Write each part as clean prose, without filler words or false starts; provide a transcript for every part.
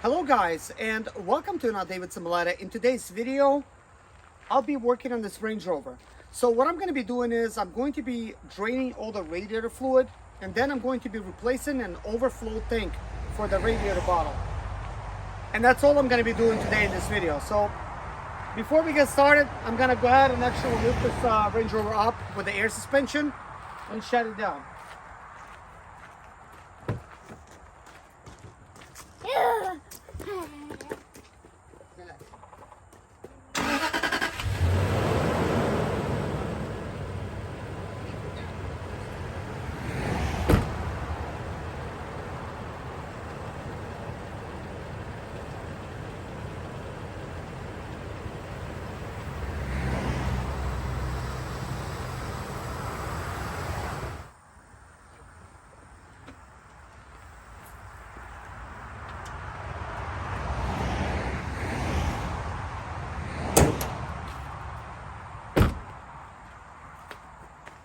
Hello guys, and welcome to another David Simulata. In today's video, I'll be working on this Range Rover. So what I'm going to be doing is I'm going to be draining all the radiator fluid, and then I'm going to be replacing an overflow tank for the radiator bottle. And that's all I'm going to be doing today in this video. So before we get started, I'm going to go ahead and actually lift this Range Rover up with the air suspension and shut it down.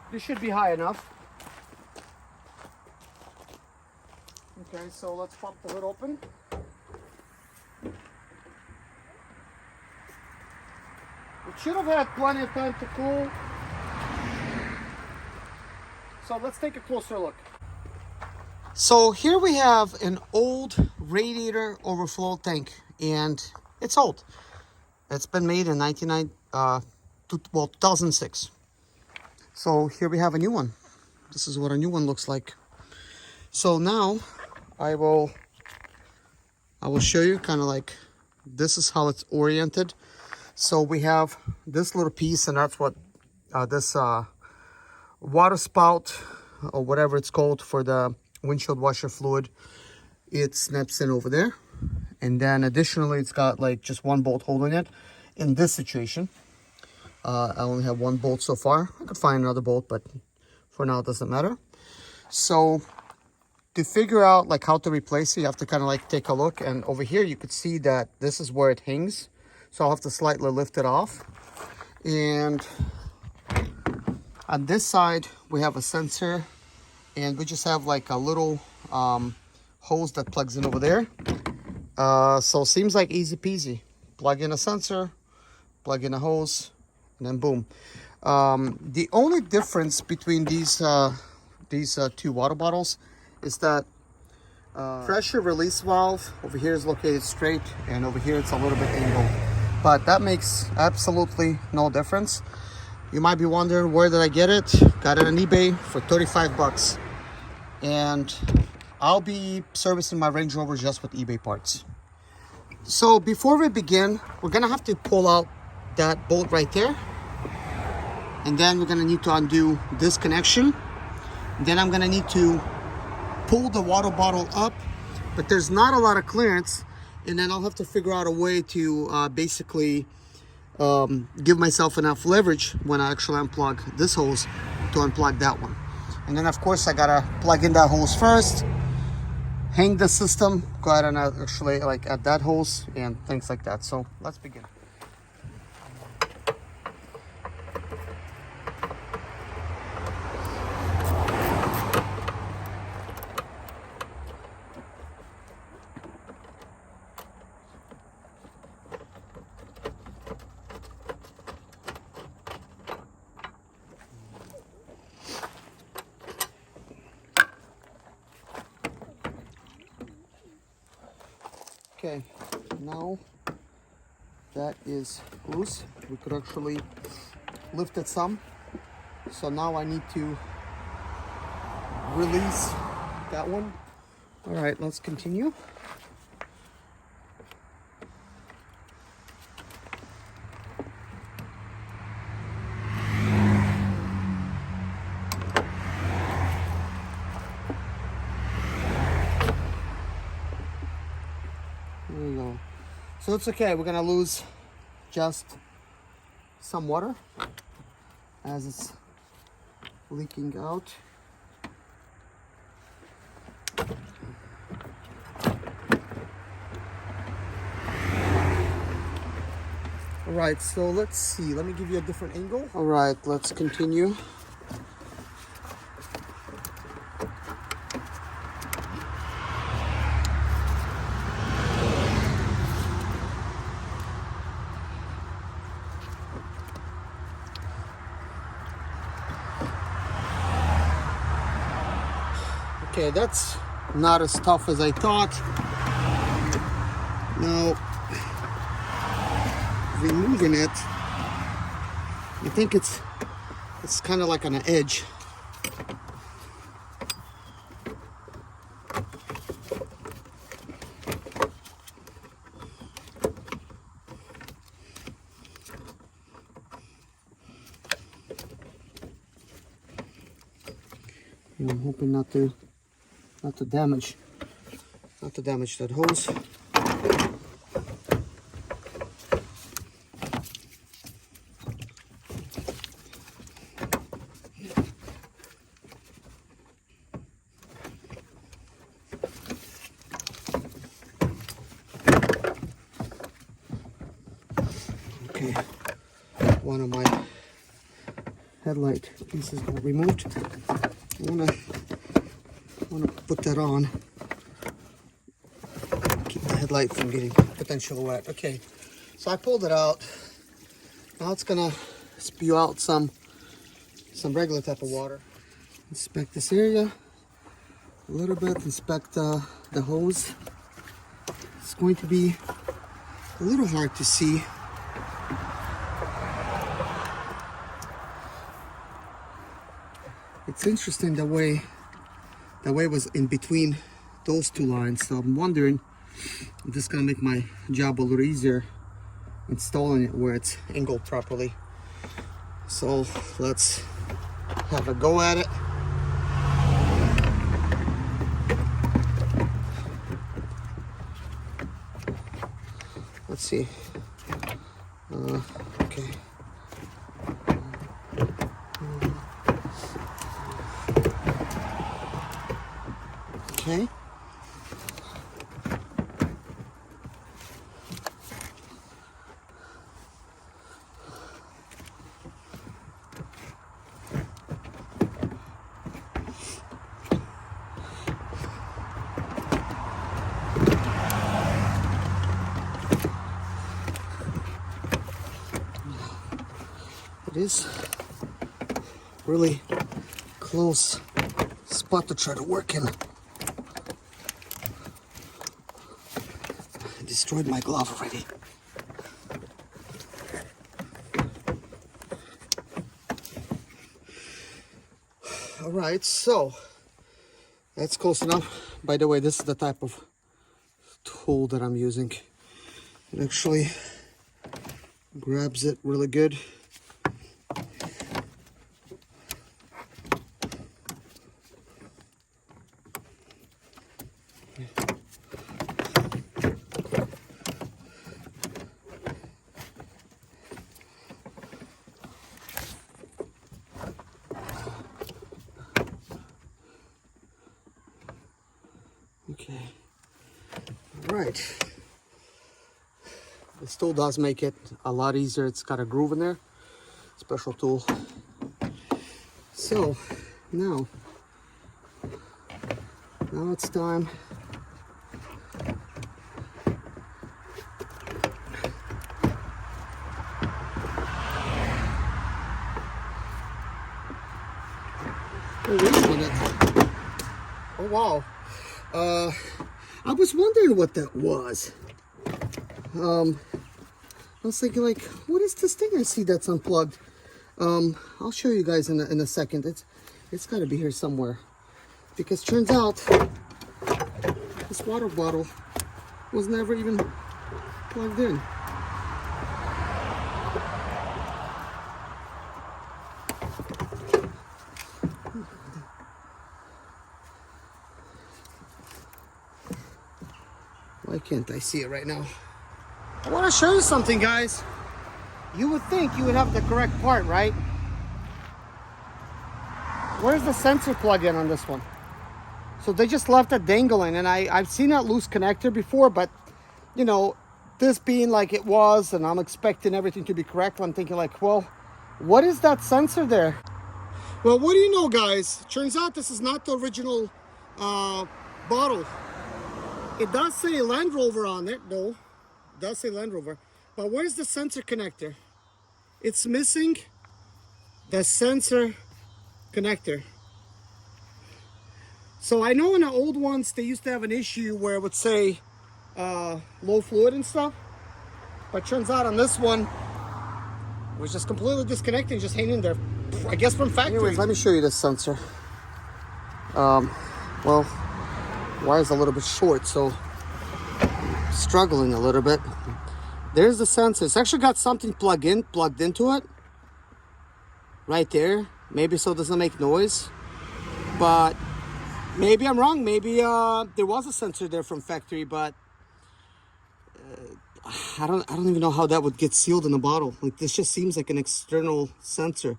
This should be high enough. Okay, so let's pop the lid open. It should have had plenty of time to cool. So let's take a closer look. So here we have an old Radiator Overflow tank, and it's old. It's been made in 2006. So here we have a new one. This is what a new one looks like. So now I will show you kind of like this is how it's oriented. So we have this little piece, and that's what this water spout or whatever it's called for the windshield washer fluid. It snaps in over there, and then additionally it's got like just one bolt holding it. In this situation, I only have one bolt so far. I could find another bolt, but for now it doesn't matter. So to figure out like how to replace it, you have to kind of like take a look, and over here you could see that this is where it hangs. So I'll have to slightly lift it off. And on this side we have a sensor, and we just have like a little hose that plugs in over there. So seems like easy peasy. Plug in a sensor, plug in a hose, and then boom. The only difference between these two water bottles is that pressure release valve over here is located straight, and over here it's a little bit angled. But that makes absolutely no difference. You might be wondering, where did I get it? Got it on eBay for 35 bucks. And I'll be servicing my Range Rover just with eBay parts. So before we begin, we're gonna have to pull out that bolt right there, and then we're gonna need to undo this connection. Then I'm gonna need to pull the water bottle up, but there's not a lot of clearance, and then I'll have to figure out a way to basically give myself enough leverage when I actually unplug this hose to unplug that one. And then of course I gotta plug in that hose first, hang the system, go ahead and actually like add that hose and things like that. So let's begin. Okay, now that is loose. We could actually lift it some. So now I need to release that one. All right, let's continue. There we go. So it's okay, we're gonna lose just some water as it's leaking out. All right, so let's see. Let me give you a different angle. All right, let's continue. Okay, that's not as tough as I thought. Now, removing it, I think it's kind of like on an edge. And I'm hoping not to damage that hose. Okay, one of my headlight pieces got removed. I wanna put that on. Keep the headlight from getting potential wet. Okay, so I pulled it out. Now it's gonna spew out some regular type of water. Inspect this area a little bit. Inspect the hose. It's going to be a little hard to see. It's interesting the way it was in between those two lines. So I'm wondering if this is gonna make my job a little easier installing it where it's angled properly. So let's have a go at it. Let's see. Okay. Okay. It is really close spot to try to work in. I destroyed my glove already. All right, so that's close enough. By the way, this is the type of tool that I'm using. It actually grabs it really good. Okay, all right. This tool does make it a lot easier. It's got a groove in there, special tool. So now it's time oh wow. I was wondering what that was. I was thinking, like, what is this thing I see that's unplugged? I'll show you guys in a second. It's got to be here somewhere, because turns out this water bottle was never even plugged in. Why can't I see it right now? I want to show you something, guys. You would think you would have the correct part, right? Where's the sensor plug-in on this one? So they just left it dangling, and I've seen that loose connector before, but you know, this being like it was, and I'm expecting everything to be correct, I'm thinking like, well, what is that sensor there? Well, what do you know, guys? Turns out this is not the original bottle. It does say Land Rover on it, though. It does say Land Rover. But where's the sensor connector? It's missing the sensor connector. So I know in the old ones, they used to have an issue where it would say low fluid and stuff. But turns out on this one, it was just completely disconnecting, just hanging there, I guess from factory. Anyways, let me show you this sensor. Well, wire's a little bit short, so struggling a little bit. There's the sensor. It's actually got something plugged into it right there. Maybe so it doesn't make noise, but maybe I'm wrong. Maybe there was a sensor there from factory, but I don't even know how that would get sealed in the bottle. Like, this just seems like an external sensor,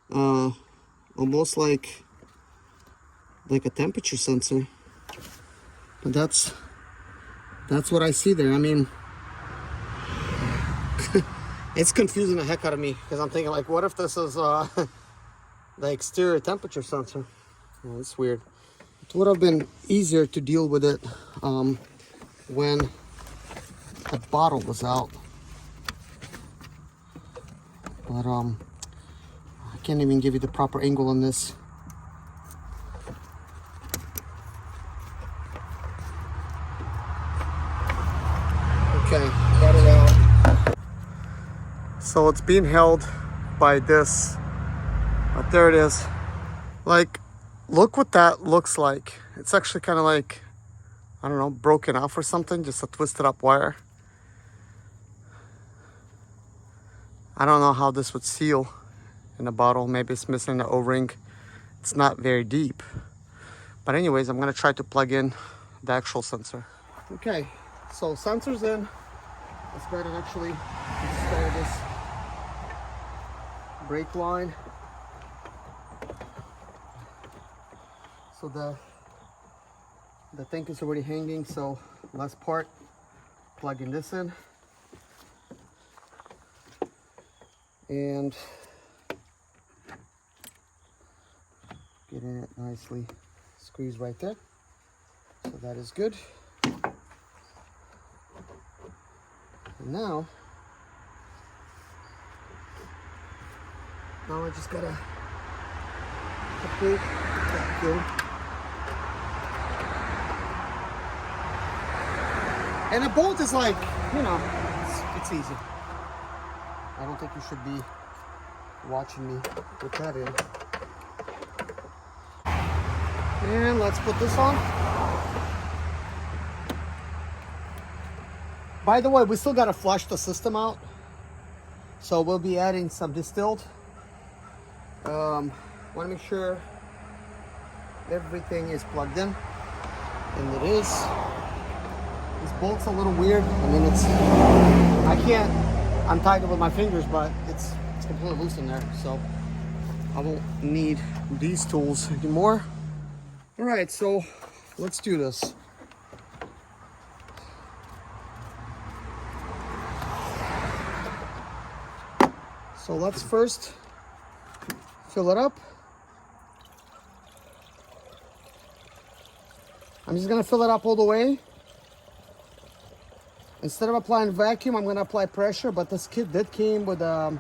almost like a temperature sensor. But that's what I see there. I mean, it's confusing the heck out of me, because I'm thinking, like, what if this is the exterior temperature sensor? Oh, it's weird. It would have been easier to deal with it when the bottle was out. But I can't even give you the proper angle on this. Okay, got it out. So it's being held by this, but there it is. Like, look what that looks like. It's actually kind of like, I don't know, broken off or something, just a twisted up wire. I don't know how this would seal in a bottle. Maybe it's missing the O-ring. It's not very deep. But anyways, I'm gonna try to plug in the actual sensor. Okay, so sensor's in. Let's go ahead and actually install this brake line. So the tank is already hanging, so last part, plugging this in. And getting it nicely squeezed right there. So that is good. And now I just gotta complete vacuum. And a bolt is like, you know, it's easy. I don't think you should be watching me put that in. And let's put this on. By the way, we still gotta flush the system out. So we'll be adding some distilled. Wanna make sure everything is plugged in. And it is. This bolt's a little weird. I mean, I can't untie it with my fingers, but it's completely loose in there. So I won't need these tools anymore. All right, so let's do this. So let's first fill it up. I'm just gonna fill it up all the way. Instead of applying vacuum, I'm gonna apply pressure, but this kit did came with a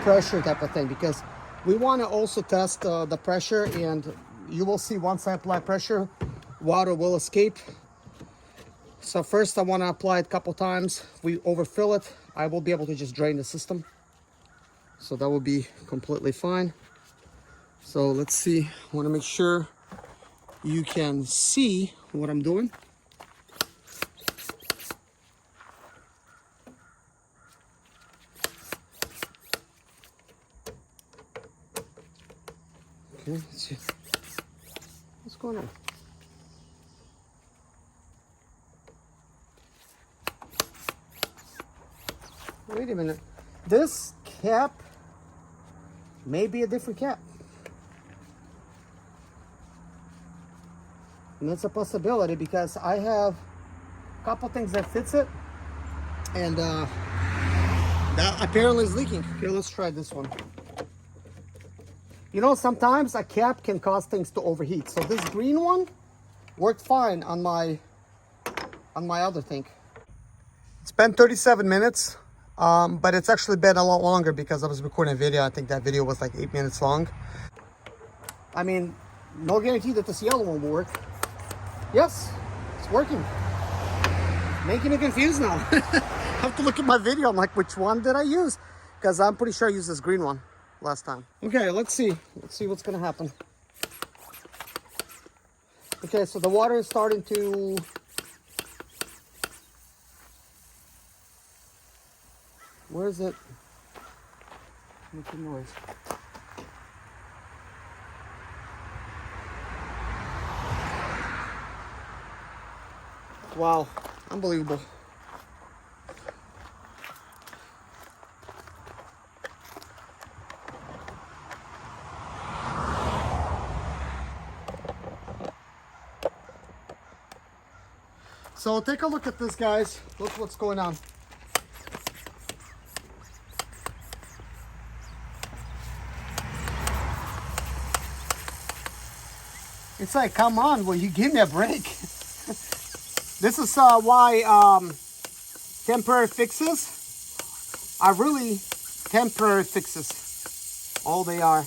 pressure type of thing, because we wanna also test the pressure, and you will see once I apply pressure, water will escape. So first I wanna apply it a couple times. If we overfill it, I will be able to just drain the system. So that will be completely fine. So let's see, I wanna make sure you can see what I'm doing. Okay, let's see. What's going on? Wait a minute. This cap may be a different cap. And that's a possibility, because I have a couple things that fits it, and that apparently is leaking. Here, let's try this one. You know, sometimes a cap can cause things to overheat. So this green one worked fine on my other thing. It's been 37 minutes, but it's actually been a lot longer because I was recording a video. I think that video was like 8 minutes long. I mean, No guarantee that this yellow one will work. Yes, it's working. Making me confused now. I have to look at my video. I'm like, which one did I use? Because I'm pretty sure I used this green one last time. Okay, let's see. Let's see what's gonna happen. Okay, so the water is starting to... Where is it? Making noise. Wow, unbelievable. So take a look at this, guys. Look what's going on. It's like, come on, will you give me a break? This is why temporary fixes are really temporary fixes. All they are.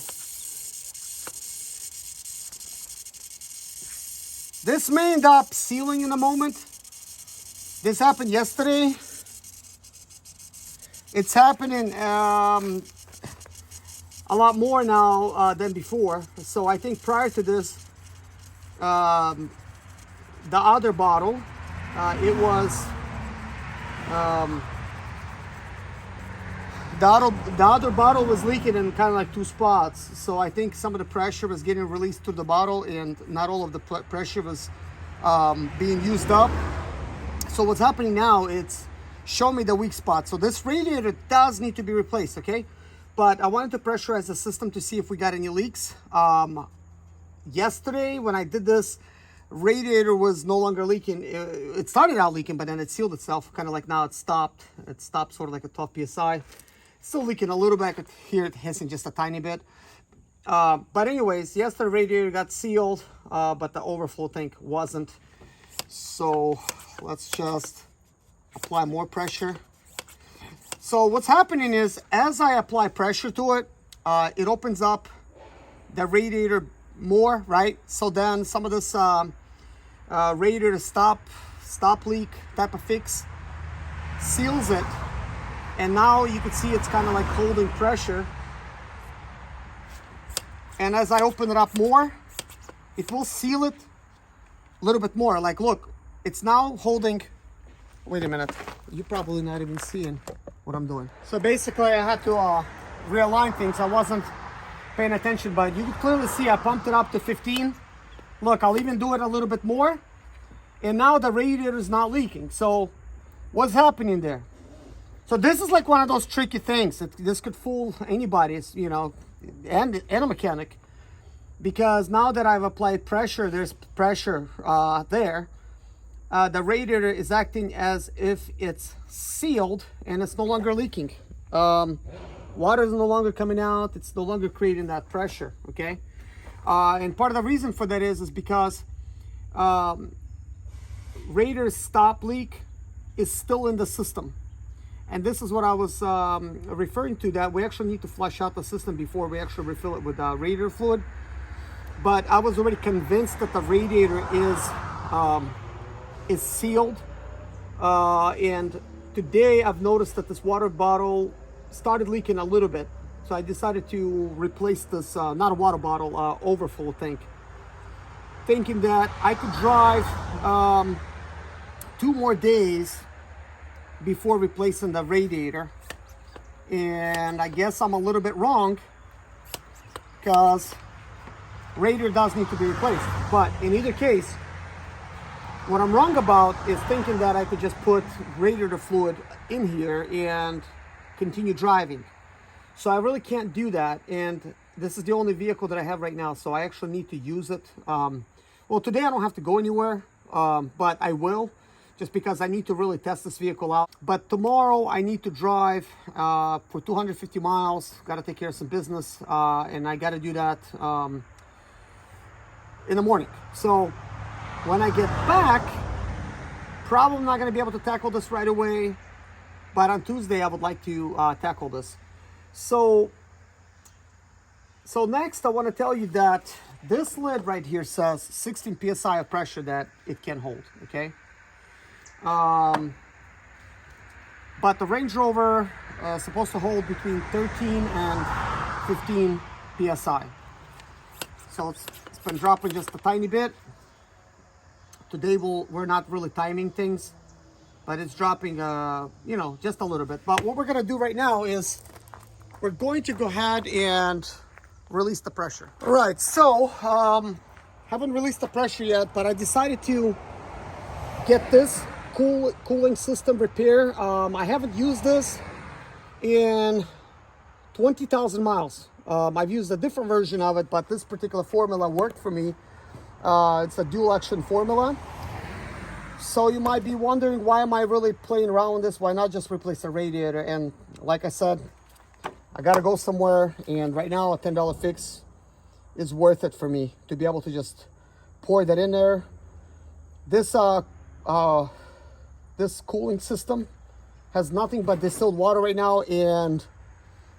This may end up sealing in a moment. This happened yesterday. It's happening a lot more now than before. So I think prior to this, the other bottle, it was the other bottle was leaking in kind of like two spots. So I think some of the pressure was getting released to the bottle, and not all of the pressure was being used up. So what's happening now, it's showing me the weak spot. So this radiator does need to be replaced, okay? But I wanted to pressurize the system to see if we got any leaks. Yesterday when I did this, radiator was no longer leaking. It started out leaking, but then it sealed itself, kind of like now it stopped. It stopped sort of like a 12 PSI. Still leaking a little bit. I could hear it hissing just a tiny bit. But anyways, yesterday radiator got sealed, but the overflow tank wasn't. So let's just apply more pressure. So what's happening is, as I apply pressure to it, it opens up the radiator more, right? So then some of this radiator stop leak type of fix seals it, and now you can see it's kind of like holding pressure. And as I open it up more, it will seal it a little bit more. Like, look, it's now holding. Wait a minute, you're probably not even seeing what I'm doing. So basically I had to realign things. I wasn't paying attention, but you can clearly see I pumped it up to 15. Look, I'll even do it a little bit more, and now the radiator is not leaking. So what's happening there? So this is like one of those tricky things. This could fool anybody, you know, and a mechanic, because now that I've applied pressure, there's pressure there. The radiator is acting as if it's sealed and it's no longer leaking. Water is no longer coming out. It's no longer creating that pressure, okay? And part of the reason for that is because radiator stop leak is still in the system. And this is what I was referring to, that we actually need to flush out the system before we actually refill it with radiator fluid. But I was already convinced that the radiator is sealed. And today I've noticed that this water bottle started leaking a little bit. So I decided to replace this, not a water bottle, overflow tank. Thinking that I could drive 2 more days before replacing the radiator. And I guess I'm a little bit wrong, because radiator does need to be replaced. But in either case, what I'm wrong about is thinking that I could just put radiator fluid in here and continue driving. So I really can't do that, and this is the only vehicle that I have right now, so I actually need to use it. Well, today I don't have to go anywhere, but I will, just because I need to really test this vehicle out. But tomorrow I need to drive for 250 miles, got to take care of some business, and I got to do that in the morning. So when I get back, probably not going to be able to tackle this right away, but on Tuesday I would like to tackle this. So next I want to tell you that this lid right here says 16 psi of pressure that it can hold, okay? But the Range Rover is supposed to hold between 13 and 15 psi. So it's been dropping just a tiny bit. Today we're not really timing things, but it's dropping, you know, just a little bit. But what we're gonna do right now is we're going to go ahead and release the pressure. All right, so haven't released the pressure yet, but I decided to get this cooling system repair. I haven't used this in 20,000 miles. I've used a different version of it, but this particular formula worked for me. It's a dual action formula. So you might be wondering, why am I really playing around with this? Why not just replace the radiator? And like I said, I gotta go somewhere, and right now a $10 fix is worth it for me to be able to just pour that in there. This this cooling system has nothing but distilled water right now, and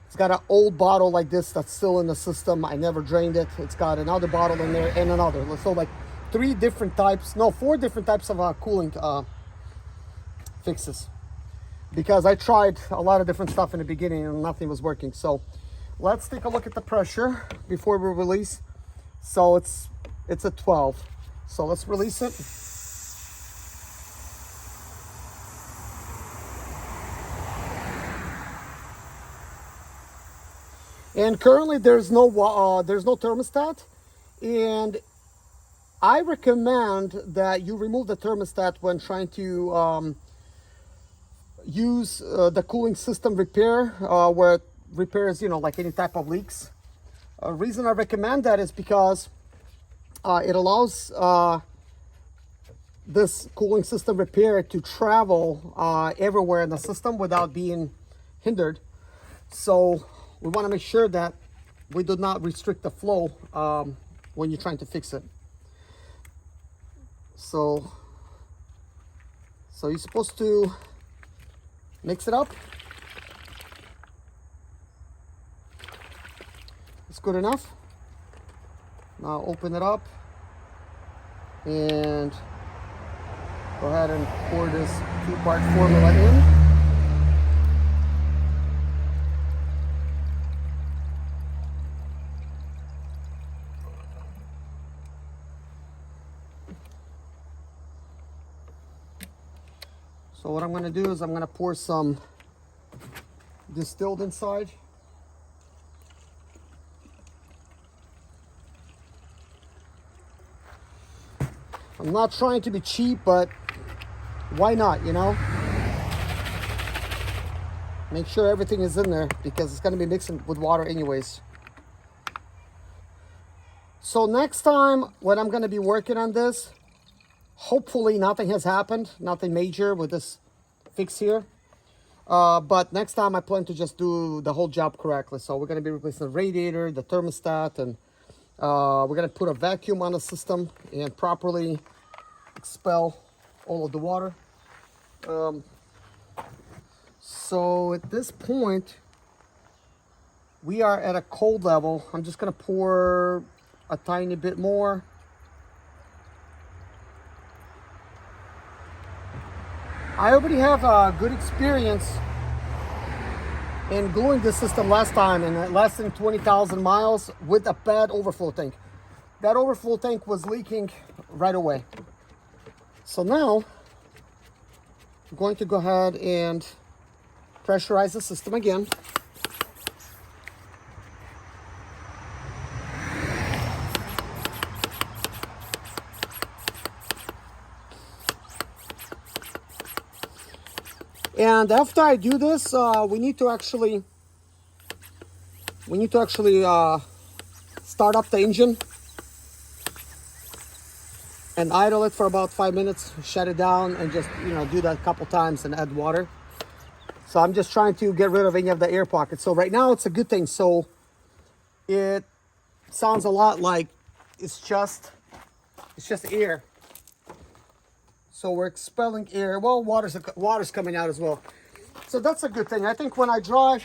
it's got an old bottle like this that's still in the system. I never drained it. It's got another bottle in there and another. So like four different types of cooling fixes, because I tried a lot of different stuff in the beginning and nothing was working. So let's take a look at the pressure before we release. So it's a 12. So let's release it. And currently there's no thermostat, and I recommend that you remove the thermostat when trying to use the cooling system repair, where it repairs, you know, like any type of leaks. Reason I recommend that is because it allows this cooling system repair to travel everywhere in the system without being hindered. So we want to make sure that we do not restrict the flow when you're trying to fix it. So you're supposed to mix it up. It's good enough. Now open it up and go ahead and pour this 2-part formula in. So what I'm going to do is I'm going to pour some distilled inside. I'm not trying to be cheap, but why not, you know? Make sure everything is in there, because it's going to be mixing with water anyways. So next time when I'm going to be working on this, hopefully nothing has happened, nothing major with this fix here. But next time I plan to just do the whole job correctly. So we're going to be replacing the radiator, the thermostat, and we're going to put a vacuum on the system and properly expel all of the water. So at this point, we are at a cold level. I'm just going to pour a tiny bit more. I already have a good experience in gluing this system last time in less than 20,000 miles with a bad overflow tank. That overflow tank was leaking right away. So now I'm going to go ahead and pressurize the system again. And after I do this, we need to actually start up the engine and idle it for about 5 minutes, shut it down, and just, you know, do that a couple times and add water. So I'm just trying to get rid of any of the air pockets. So right now it's a good thing. So it sounds a lot like it's just air. So we're expelling air. Well, water's coming out as well. So that's a good thing. I think when I drive,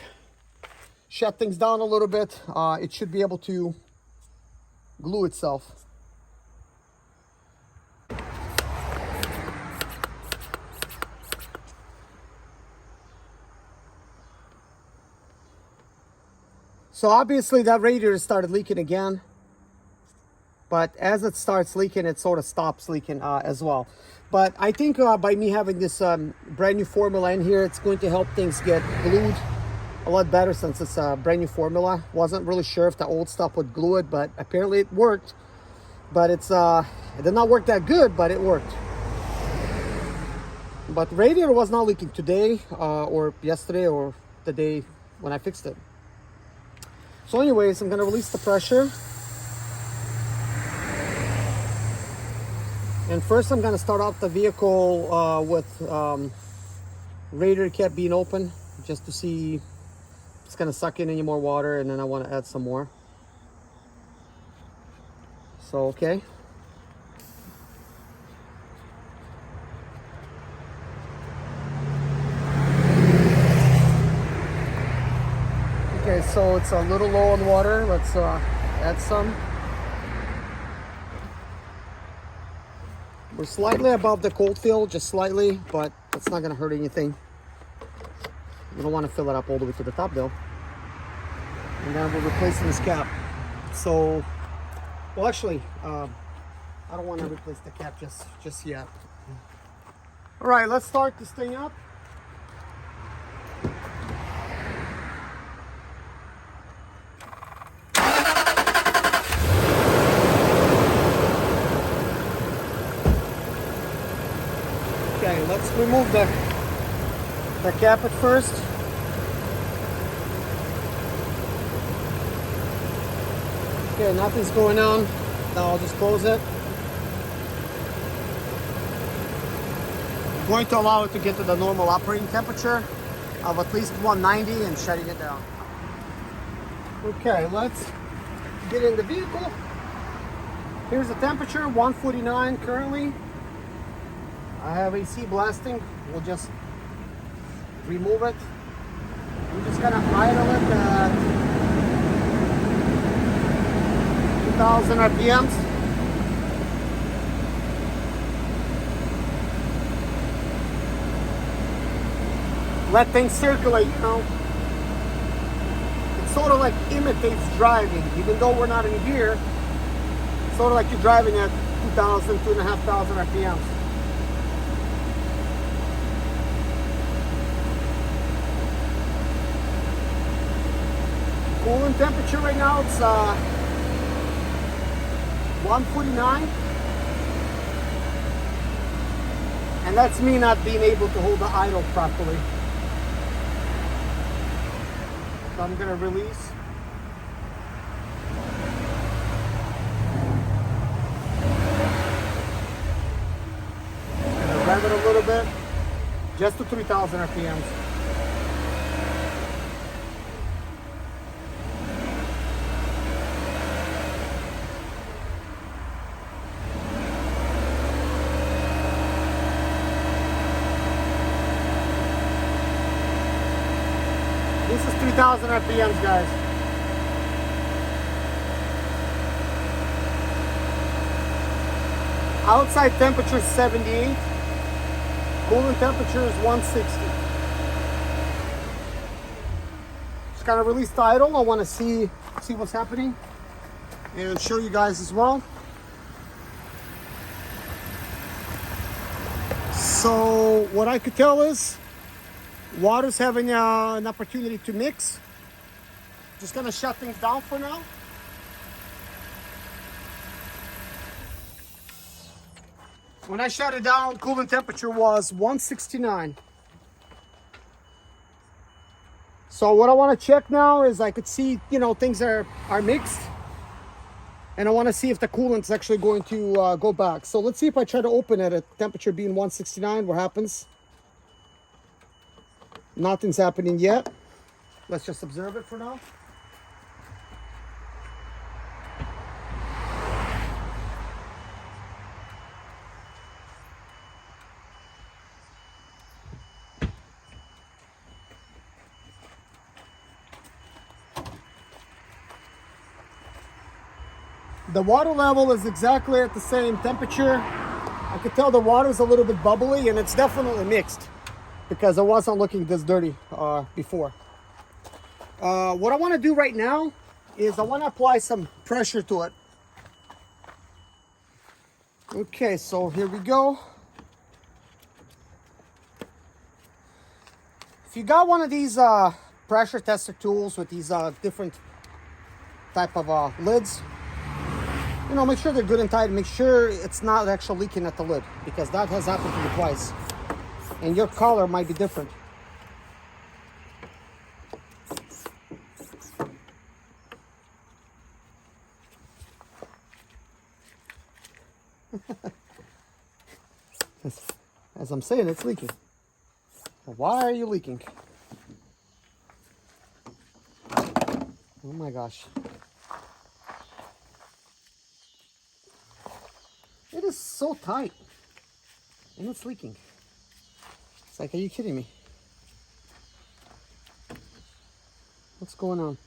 shut things down a little bit, it should be able to, glue itself. So obviously that radiator started leaking again, but as it starts leaking, it sort of stops leaking as well. But I think by me having this brand new formula in here, it's going to help things get glued a lot better, since it's a brand new formula. Wasn't really sure if the old stuff would glue it, but apparently it worked. But it did not work that good, but it worked. But the radiator was not leaking today or yesterday or the day when I fixed it. So anyways, I'm gonna release the pressure. And first I'm gonna start off the vehicle with radiator cap being open, just to see if it's gonna suck in any more water, and then I wanna add some more. So, okay. Okay, so it's a little low on water. Let's add some. We're slightly above the cold fill, just slightly, but it's not gonna hurt anything. We don't want to fill it up all the way to the top though. And then we're replacing this cap. So, well actually, I don't want to replace the cap just yet. All right, let's start this thing up. Okay, let's remove the cap at first. Okay, nothing's going on. Now I'll just close it. I'm going to allow it to get to the normal operating temperature of at least 190 and shutting it down. Okay, let's get in the vehicle. Here's the temperature, 149 currently. I have AC blasting. We'll just remove it. We're just gonna idle it at 2,000 RPMs. Let things circulate, you know. It sort of like imitates driving, even though we're not in gear. It's sort of like you're driving at 2,000, 2,500 RPMs. Coolant temperature right now, it's 149. And that's me not being able to hold the idle properly. So I'm gonna release. Gonna rev it a little bit, just to 3,000 RPMs. This is 3,000 RPMs, guys. Outside temperature is 78. Coolant temperature is 160. Just gotta release the idle. I want to see what's happening and show you guys as well. So what I could tell is water's having an opportunity to mix. Just gonna shut things down for now. When I shut it down, coolant temperature was 169. So what I want to check now is I could see, you know, things are mixed. And I want to see if the coolant's actually going to go back. So let's see if I try to open it at temperature being 169, what happens. Nothing's happening yet. Let's just observe it for now. The water level is exactly at the same temperature. I could tell the water is a little bit bubbly, and it's definitely mixed because it wasn't looking this dirty before. What I want to do right now is I want to apply some pressure to it. Okay, so here we go. If you got one of these pressure tester tools with these different type of lids, you know, make sure they're good and tight. Make sure it's not actually leaking at the lid, because that has happened to me twice. And your color might be different. As I'm saying, it's leaking. Why are you leaking? Oh my gosh. It is so tight. And it's leaking. It's like, are you kidding me? What's going on?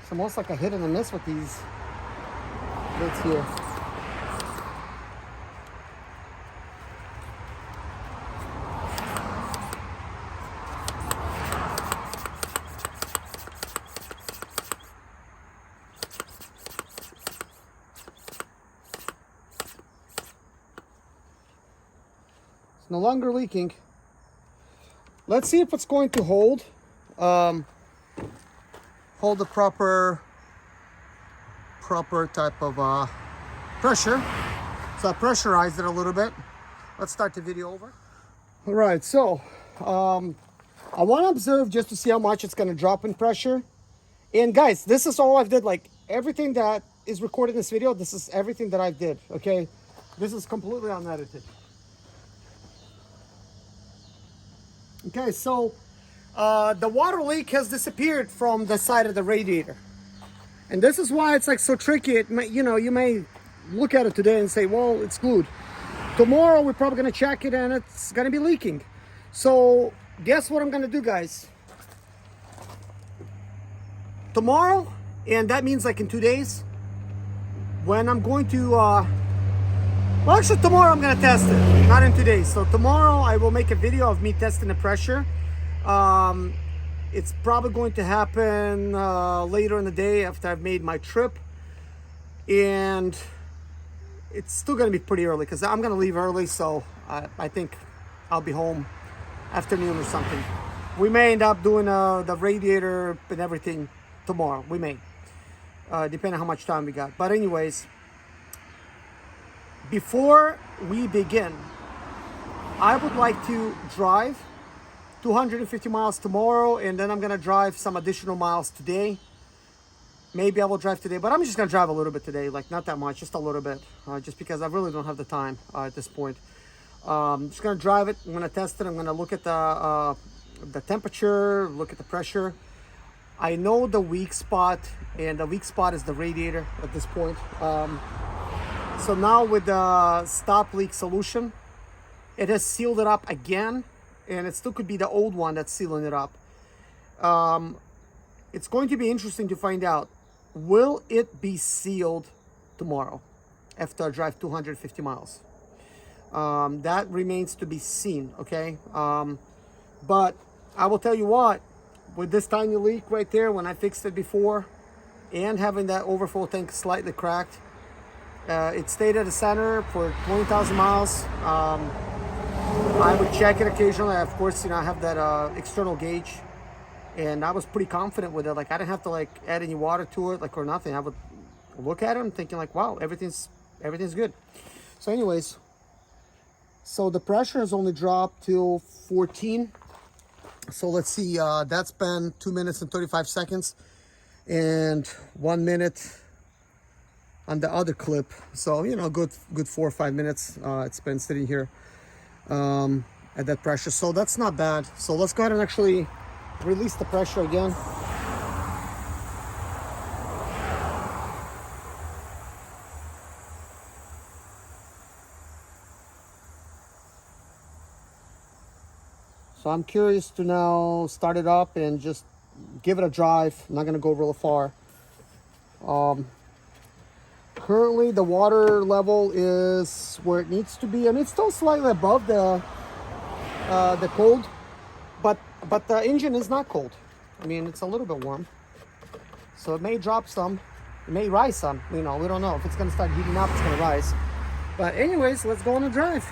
It's almost like a hit and a miss with these lids here. No longer leaking. Let's see if it's going to hold the proper type of pressure. So I pressurized it a little bit. Let's start the video over. All right, so I want to observe just to see how much it's going to drop in pressure. And guys, this is all I've did. Like everything that is recorded in this video, this is everything that I did. Okay, this is completely unedited. Okay, so the water leak has disappeared from the side of the radiator. And this is why it's like so tricky. It may, you know, you may look at it today and say, well, it's glued. Tomorrow we're probably gonna check it and it's gonna be leaking. So guess what I'm gonna do, guys? Tomorrow, and that means like in 2 days, when I'm going to, well actually tomorrow I'm gonna test it, not in 2 days. So tomorrow I will make a video of me testing the pressure. It's probably going to happen later in the day after I've made my trip. And it's still gonna be pretty early because I'm gonna leave early, so I think I'll be home afternoon or something. We may end up doing the radiator and everything tomorrow. We may, depending on how much time we got. But anyways, before we begin, I would like to drive 250 miles tomorrow, and then I'm gonna drive some additional miles today. Maybe I will drive today, but I'm just gonna drive a little bit today, like not that much, just a little bit, just because I really don't have the time at this point. Just gonna drive it. I'm gonna test it. I'm gonna look at the temperature, look at the pressure. I know the weak spot, and the weak spot is the radiator at this point. So now with the stop leak solution, it has sealed it up again, and it still could be the old one that's sealing it up. It's going to be interesting to find out, will it be sealed tomorrow after I drive 250 miles? That remains to be seen, okay? But I will tell you what, with this tiny leak right there, when I fixed it before, and having that overflow tank slightly cracked, it stayed at the center for 20,000 miles. I would check it occasionally. Of course, you know, I have that external gauge, and I was pretty confident with it. Like I didn't have to like add any water to it, like or nothing. I would look at it and thinking like, wow, everything's good. So anyways, so the pressure has only dropped to 14. So let's see, that's been 2 minutes and 35 seconds and 1 minute on the other clip. So, you know, good 4 or 5 minutes it's been sitting here at that pressure. So that's not bad. So let's go ahead and actually release the pressure again. So I'm curious to now start it up and just give it a drive. I'm not gonna go real far. Currently the water level is where it needs to be. I mean, it's still slightly above the cold, but the engine is not cold. I mean, it's a little bit warm. So it may drop some, it may rise some, you know, we don't know. If it's gonna start heating up, it's gonna rise. But anyways, let's go on a drive.